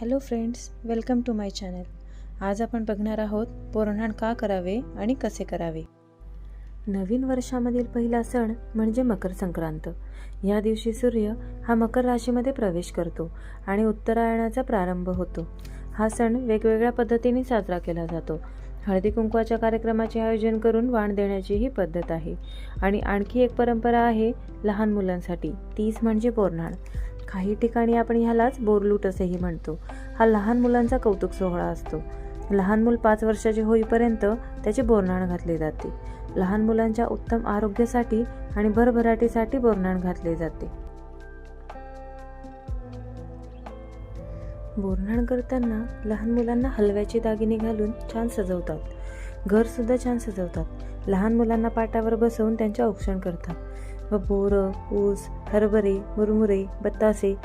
Hello friends, welcome to my channel. आज आपण बघणार आहोत बोरन्हाण का करावे आणि कसे करावे. नवीन वर्षामधील पहिला सण म्हणजे मकर संक्रांत. या दिवशी सूर्य हा मकर राशीमध्ये प्रवेश करतो आणि उत्तरायणाचा प्रारंभ होतो. हा सण वेगवेगळ्या पद्धतीने साजरा केला जातो. हळदी कुंकवाच्या कार्यक्रमाचे आयोजन करून वाण देण्याची ही पद्धत आहे. आणि आणखी एक परंपरा आहे लहान मुलांसाठी, तीच म्हणजे बोरन्हाण. काही ठिकाणी आपण ह्यालाच बोरलूट असेही म्हणतो. हा लहान मुलांचा कौतुक सोहळा असतो. लहान मूल 5 वर्षाचे होईपर्यंत त्याचे बोरन्हाण घातले जाते. लहान मुलांच्या उत्तम आरोग्यासाठी आणि भरभराटीसाठी बोरन्हाण घातले जाते. बोरन्हाण करताना लहान मुलांना हलव्याचे दागिने घालून छान सजवतात. घर सुद्धा छान सजवतात. लहान मुलांना पाटावर बसवून त्यांचे औक्षण करतात व बोरं, ऊस, हरभरे, मुरमुरे, बत्तासे,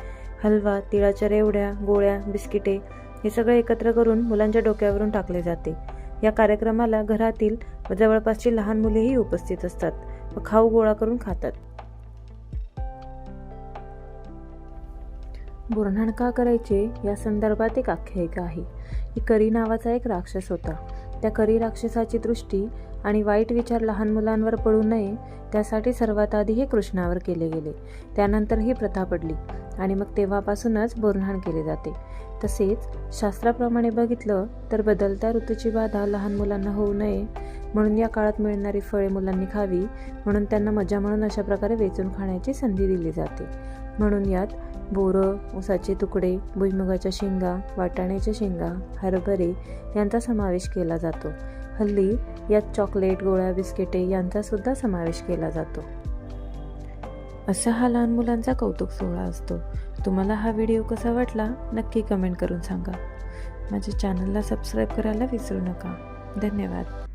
हलवा, तिळाच्या रेवड्या, गोळ्या, बिस्किटे हे सगळे एकत्र करून मुलांच्या डोक्यावरून टाकले जाते. या कार्यक्रमाला घरातील व जवळपासची लहान मुलेही उपस्थित असतात व खाऊ गोळा करून खातात. बोरन्हाण का करायचे या संदर्भात एक आख्यायिका आहे. ही करी नावाचा एक राक्षस होता. त्या करी राक्षसाची दृष्टी आणि वाईट विचार लहान मुलांवर पडू नये त्यासाठी सर्वात आधी हे कृष्णावर केले गेले. त्यानंतर ही प्रथा पडली आणि मग तेव्हापासूनच बोरन्हाण केले जाते. तसेच शास्त्राप्रमाणे बघितलं तर बदलत्या ऋतूची बाधा लहान मुलांना होऊ नये म्हणून या काळात मिळणारी फळे मुलांनी खावी म्हणून त्यांना मजा म्हणून अशा प्रकारे वेचून खाण्याची संधी दिली जाते. म्हणून यात बोरं, ऊसाचे तुकडे, भुईमुगाच्या शेंगा, वाटाण्याच्या शेंगा, हरभरे यांचा समावेश केला जातो. हल्ली यात चॉकलेट, गोळ्या, बिस्किटे यांचा सुद्धा समावेश केला जातो. असा हा लहान मुलांचा कौतुक सोहळा असतो. तुम्हाला हा व्हिडिओ कसा वाटला नक्की कमेंट करून सांगा. माझ्या चॅनलला सबस्क्राईब करायला विसरू नका. धन्यवाद.